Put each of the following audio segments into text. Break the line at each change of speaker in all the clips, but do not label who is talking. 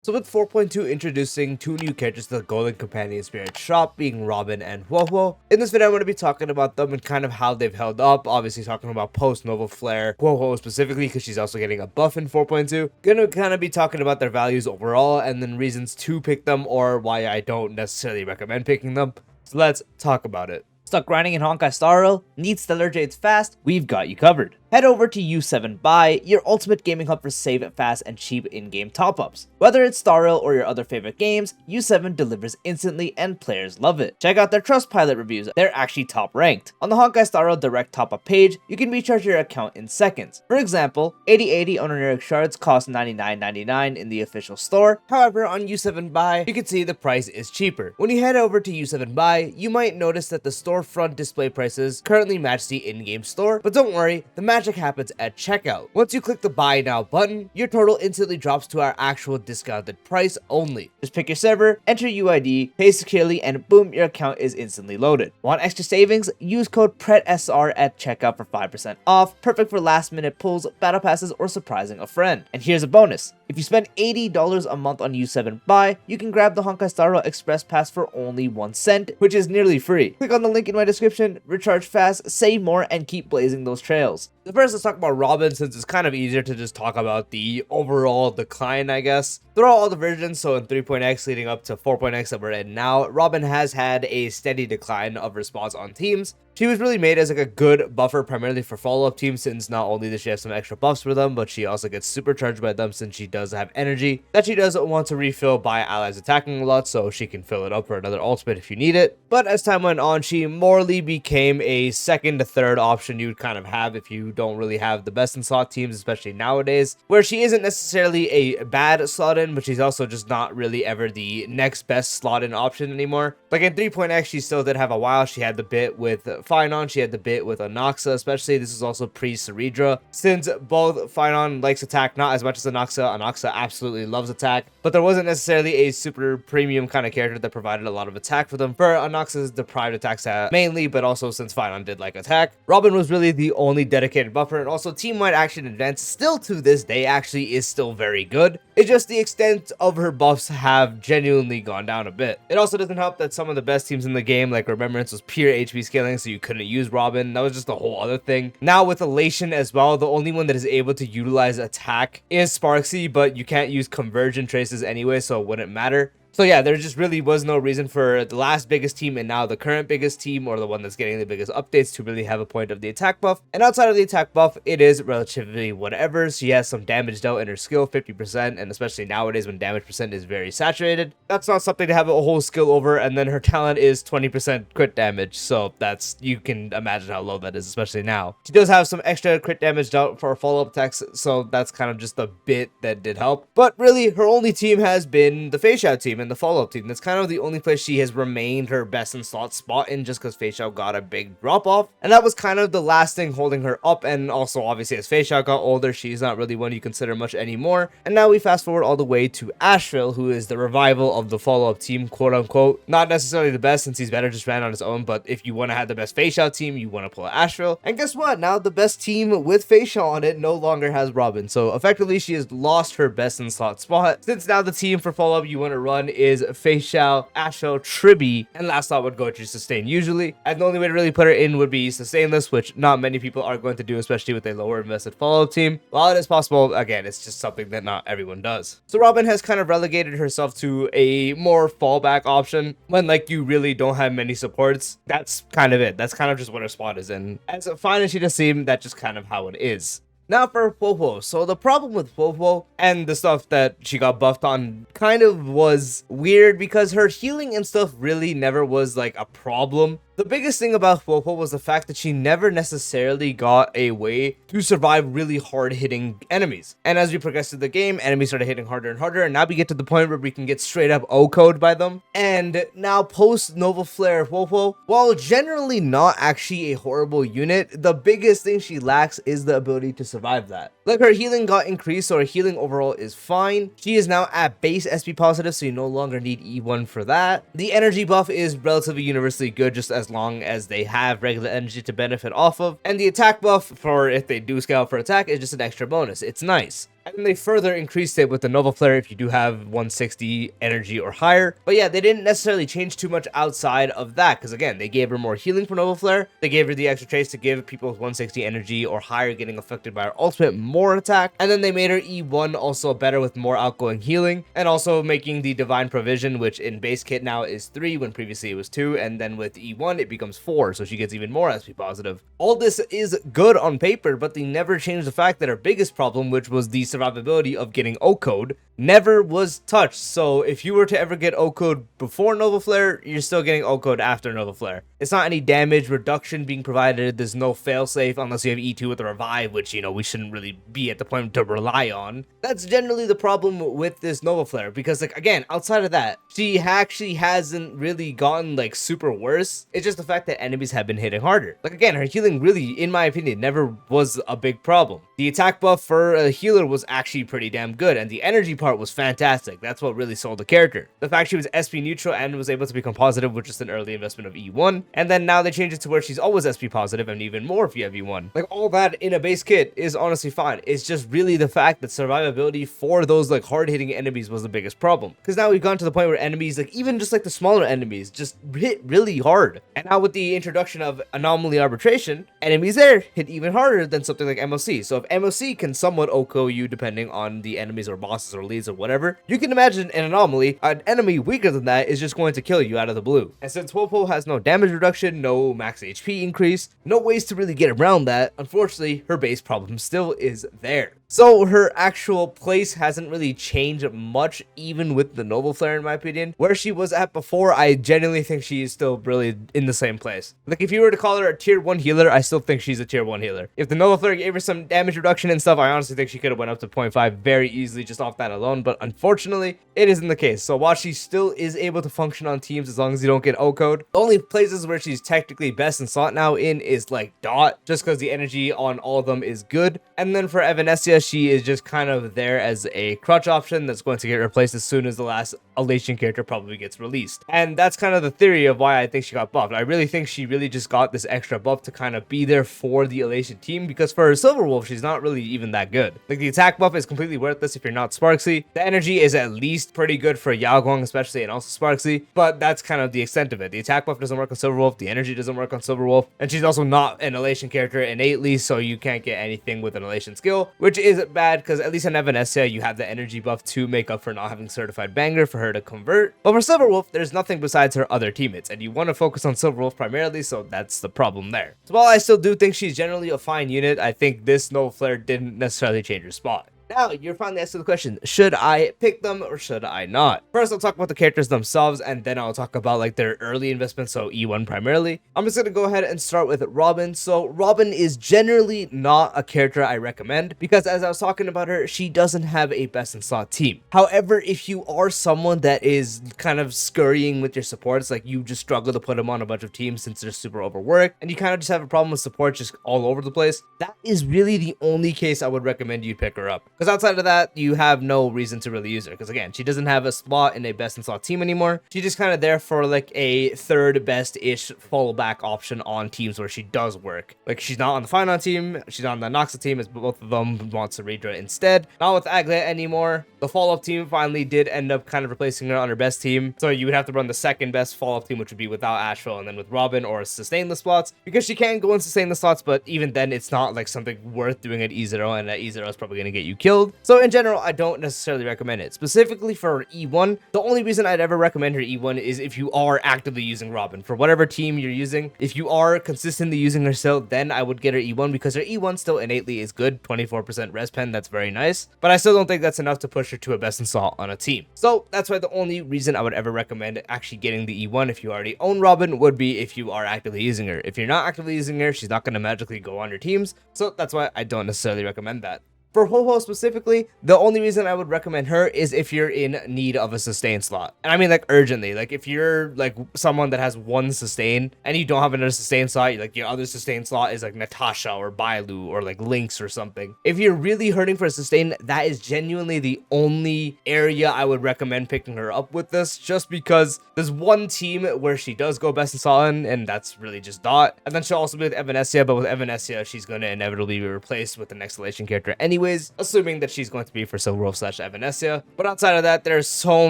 So with 4.2 introducing two new characters to the Golden Companion Spirit shop, being Robin and Huohuo. In this video, I'm going to be talking about them and kind of how they've held up. Obviously talking about post Nova Flare, Huohuo specifically because she's also getting a buff in 4.2. Gonna kind of be talking about their values overall and then reasons to pick them or why I don't necessarily recommend picking them. So let's talk about it.
Stuck grinding in Honkai Star Rail? Need Stellar Jades fast? We've got you covered. Head over to U7 Buy, your ultimate gaming hub for save fast and cheap in-game top-ups. Whether it's Star Rail or your other favorite games, U7 delivers instantly and players love it. Check out their Trustpilot reviews, they're actually top ranked. On the Honkai Star Rail direct top-up page, you can recharge your account in seconds. For example, 8080 Ononeric shards cost $99.99 in the official store. However, on U7 Buy, you can see the price is cheaper. When you head over to U7 Buy, you might notice that the storefront display prices currently match the in-game store, but don't worry, the magic happens at checkout. Once you click the buy now button, your total instantly drops to our actual discounted price only. Just pick your server, enter UID, pay securely, and boom, your account is instantly loaded. Want extra savings? Use code PRETSR at checkout for 5% off, perfect for last minute pulls, battle passes, or surprising a friend. And here's a bonus. If you spend $80 a month on U7 Buy, you can grab the Honkai Star Rail Express Pass for only 1 cent, which is nearly free. Click on the link in my description, recharge fast, save more, and keep blazing those trails.
So first, let's talk about Robin, since it's kind of easier to just talk about the overall decline, I guess. Throughout all the versions, so in 3.x leading up to 4.x that we're in now, Robin has had a steady decline of response on teams. She was really made as like a good buffer primarily for follow-up teams, since not only does she have some extra buffs for them, but she also gets supercharged by them since she does have energy that she does want to refill by allies attacking a lot, so she can fill it up for another ultimate if you need it. But as time went on, she morely became a second to third option you would kind of have if you don't really have the best in slot teams, especially nowadays, where she isn't necessarily a bad slot in, but she's also just not really ever the next best slot in option anymore. Like in 3.x, she still did have a while. She had the bit with Finon, she had the bit with Anaxa, especially. This is also pre-Ceredra, since both Finon likes attack not as much as Anaxa absolutely loves attack, but there wasn't necessarily a super premium kind of character that provided a lot of attack for them. For Anaxa's deprived attack stat mainly, but also since Finon did like attack, Robin was really the only dedicated buffer, and also team-wide action advance still to this day actually is still very good. It's just the extent of her buffs have genuinely gone down a bit. It also doesn't help that some of the best teams in the game, like Remembrance, was pure HP scaling, so you couldn't use Robin. That was just a whole other thing. Now with Elation as well, the only one that is able to utilize attack is Sparksy, but you can't use conversion traces anyway, so it wouldn't matter. So yeah, there just really was no reason for the last biggest team and now the current biggest team, or the one that's getting the biggest updates, to really have a point of the attack buff. And outside of the attack buff, it is relatively whatever. She has some damage dealt in her skill, 50%, and especially nowadays when damage percent is very saturated, that's not something to have a whole skill over. And then her talent is 20% crit damage, so that's, you can imagine how low that is, especially now. She does have some extra crit damage dealt for follow-up attacks, so that's kind of just a bit that did help. But really, her only team has been the Fei Xiao team and the follow-up team. That's kind of the only place she has remained her best in slot spot in, just because Fei Xiao got a big drop off, and that was kind of the last thing holding her up. And also obviously as Fei Xiao got older, she's not really one you consider much anymore. And now we fast forward all the way to Asheville, who is the revival of the follow-up team, quote unquote. Not necessarily the best, since he's better just ran on his own, but if you want to have the best Fei Xiao team, you want to pull Asheville. And guess what, now the best team with Fei Xiao on it no longer has Robin, so effectively she has lost her best in slot spot, since now the team for follow-up you want to run is Fei Xiao, Asho, Tribi, and last thought would go to Sustain usually. And the only way to really put her in would be Sustainless, which not many people are going to do, especially with a lower invested follow-up team. While it is possible, again, it's just something that not everyone does. So Robin has kind of relegated herself to a more fallback option when like you really don't have many supports. That's kind of it. That's kind of just what her spot is in. As fine as she does seem, that's just kind of how it is. Now for Huohuo. So the problem with Huohuo and the stuff that she got buffed on kind of was weird, because her healing and stuff really never was like a problem. The biggest thing about Huohuo was the fact that she never necessarily got a way to survive really hard-hitting enemies. And as we progressed through the game, enemies started hitting harder and harder, and now we get to the point where we can get straight up O-code by them. And now post Nova Flare Huohuo, while generally not actually a horrible unit, the biggest thing she lacks is the ability to survive that. Like, her healing got increased, so her healing overall is fine. She is now at base SP positive, so you no longer need E1 for that. The energy buff is relatively universally good, just as long as they have regular energy to benefit off of. And the attack buff, for if they do scale for attack, is just an extra bonus. It's nice. And then they further increased it with the Nova Flare if you do have 160 energy or higher. But yeah, they didn't necessarily change too much outside of that, because again, they gave her more healing for Nova Flare. They gave her the extra trace to give people with 160 energy or higher getting affected by her ultimate more attack. And then they made her E1 also better with more outgoing healing, and also making the Divine Provision, which in base kit now is 3 when previously it was 2, and then with E1 it becomes 4, so she gets even more SP positive. All this is good on paper, but they never changed the fact that our biggest problem, which was the survivability of getting O-code, never was touched. So if you were to ever get O-code before Nova Flare, you're still getting O-code after Nova Flare. It's not any damage reduction being provided. There's no failsafe unless you have E2 with the revive, which, you know, we shouldn't really be at the point to rely on. That's generally the problem with this Nova Flare, because, like, again, outside of that, she actually hasn't really gotten, like, super worse. It's just the fact that enemies have been hitting harder. Like, again, her healing really, in my opinion, never was a big problem. The attack buff for a healer was actually pretty damn good, and the energy part was fantastic. That's what really sold the character. The fact she was SP neutral and was able to become positive with just an early investment of E1, and then now they changed it to where she's always SP positive and even more if you have E1. Like, all that in a base kit is honestly fine. It's just really the fact that survivability for those, like, hard-hitting enemies was the biggest problem. Because now we've gone to the point where enemies, like, even just like the smaller enemies, just hit really hard. And now with the introduction of Anomaly Arbitration, enemies there hit even harder than something like MOC. So if MOC can somewhat OHKO you depending on the enemies or bosses or leads or whatever, you can imagine an Anomaly, an enemy weaker than that is just going to kill you out of the blue. And since Huohuo has no damage reduction, no max HP increase, no ways to really get around that, unfortunately, her base problem still is there. So her actual place hasn't really changed much, even with the Nova Flare, in my opinion. Where she was at before, I genuinely think she is still really in the same place. Like, if you were to call her a tier 1 healer, I still think she's a tier 1 healer. If the Nova Flare gave her some damage reduction and stuff, I honestly think she could have went up to 0.5 very easily just off that alone, but unfortunately, it isn't the case. So while she still is able to function on teams as long as you don't get O-code, the only places where she's technically best and sought now in is like Dot, just because the energy on all of them is good. And then for Evanescia, she is just kind of there as a crutch option that's going to get replaced as soon as the last Elation character probably gets released. And that's kind of the theory of why I think she got buffed. I really think she really just got this extra buff to kind of be there for the Elation team, because for her Silver Wolf, she's not really even that good. Like, the attack buff is completely worthless if you're not Sparksy. The energy is at least pretty good for Yao Guang especially, and also Sparksy, but that's kind of the extent of it. The attack buff doesn't work on Silver Wolf, the energy doesn't work on Silver Wolf, and she's also not an Elation character innately, so you can't get anything with an Elation skill, which is bad because at least in Evanescia, you have the energy buff to make up for not having Certified Banger for her to convert. But for Silver Wolf, there's nothing besides her other teammates, and you want to focus on Silver Wolf primarily, so that's the problem there. So while I still do think she's generally a fine unit, I think this Nova Flare didn't necessarily change her spot. Now, you're finally asking the question, should I pick them or should I not? First, I'll talk about the characters themselves, and then I'll talk about, like, their early investments, so E1 primarily. I'm just gonna go ahead and start with Robin. So Robin is generally not a character I recommend, because as I was talking about her, she doesn't have a best in slot team. However, if you are someone that is kind of scurrying with your supports, like you just struggle to put them on a bunch of teams since they're super overworked, and you kind of just have a problem with support just all over the place, that is really the only case I would recommend you pick her up. Because outside of that, you have no reason to really use her. Because again, she doesn't have a spot in a best in slot team anymore. She's just kind of there for like a third best-ish fallback option on teams where she does work. Like, she's not on the Finon team, she's on the Noxa team, as both of them want Saridra instead. Not with Aglet anymore. The follow-up team finally did end up kind of replacing her on her best team. So you would have to run the second best follow-up team, which would be without Asheville and then with Robin, or sustain the slots. Because she can go and sustain the slots, but even then, it's not like something worth doing at E0, and at E0 is probably going to get you killed. So in general, I don't necessarily recommend it. Specifically for E1, the only reason I'd ever recommend her E1 is if you are actively using Robin. For whatever team you're using, if you are consistently using her still, then I would get her E1, because her E1 still innately is good. 24% res pen, that's very nice. But I still don't think that's enough to push her to a best in slot on a team. So that's why the only reason I would ever recommend actually getting the E1 if you already own Robin would be if you are actively using her. If you're not actively using her, she's not going to magically go on your teams. So that's why I don't necessarily recommend that. For Huohuo specifically, the only reason I would recommend her is if you're in need of a sustain slot. And I mean, like, urgently. Like, if you're like someone that has one sustain and you don't have another sustain slot, like your other sustain slot is like Natasha or Bailu or like Lynx or something. If you're really hurting for a sustain, that is genuinely the only area I would recommend picking her up with this, just because there's one team where she does go best in slot in, and that's really just Dot. And then she'll also be with Evanescia, but with Evanescia, she's going to inevitably be replaced with the next Elation character anyway. anyways, assuming that she's going to be for Silverwolf / Evanescia. But outside of that, there's so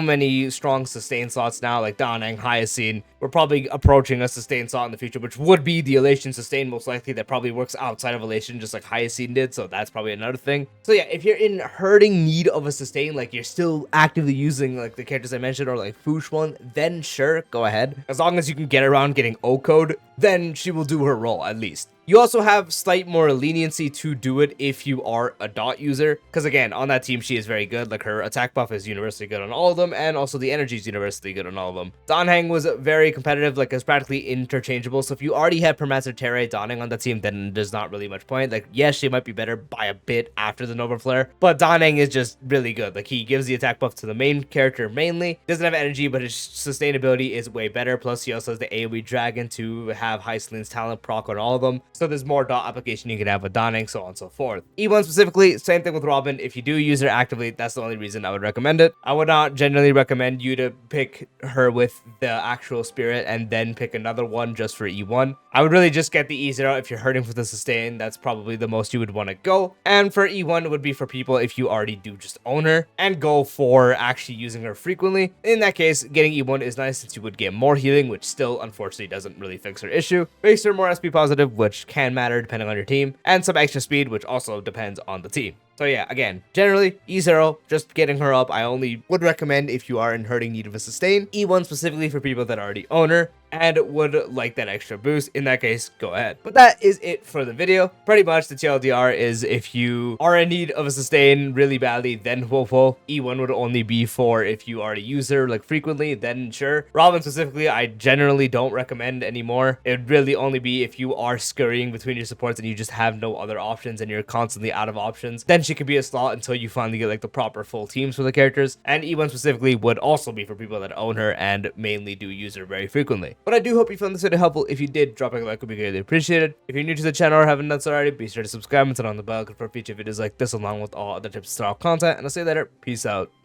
many strong sustain slots now, like Danang, Hyacine. We're probably approaching a sustain slot in the future, which would be the Elation sustain, most likely. That probably works outside of Elation, just like Hyacine did, so that's probably another thing. So yeah, if you're in hurting need of a sustain, like you're still actively using like the characters I mentioned, or like Foosh one, then sure, go ahead. As long as you can get around getting O-code, then she will do her role, at least. You also have slight more leniency to do it if you are a dot user, because again, on that team, she is very good. Like her attack buff is universally good on all of them, and also the energy is universally good on all of them. Danheng was very competitive, like it's practically interchangeable, so if you already have Permaster Terre Danheng on the team, then there's not really much point. Like, yes, she might be better by a bit after the Nova Flare, but Danheng is just really good. Like, he gives the attack buff to the main character mainly, doesn't have energy, but his sustainability is way better, plus he also has the AoE Dragon to have Hycelin's talent proc on all of them, so there's more dot application you can have with Danning, so on and so forth. E1 specifically, same thing with Robin. If you do use her actively, that's the only reason I would recommend it. I would not generally recommend you to pick her with the actual spirit and then pick another one just for E1. I would really just get the E0 if you're hurting for the sustain. That's probably the most you would want to go. And for E1, it would be for people if you already do just own her and go for actually using her frequently. In that case, getting E1 is nice since you would get more healing, which still unfortunately doesn't really fix her issue. Makes her more SP positive, which can matter depending on your team, and some extra speed, which also depends on the team. So yeah, again, generally, E0, just getting her up, I only would recommend if you are in hurting need of a sustain. E1 specifically for people that already own her and would like that extra boost. In that case, go ahead. But that is it for the video. Pretty much the TLDR is if you are in need of a sustain really badly, then Huohuo. E1 would only be for if you already use her like frequently, then sure. Robin specifically, I generally don't recommend anymore. It would really only be if you are scurrying between your supports and you just have no other options and you're constantly out of options. Then she could be a slot until you finally get like the proper full teams for the characters. And E1 specifically would also be for people that own her and mainly do use her very frequently. But I do hope you found this video helpful. If you did, dropping a like would be greatly appreciated. If you're new to the channel or haven't done so already, be sure to subscribe and turn on the bell for future videos like this along with all other tips and style content. And I'll see you later. Peace out.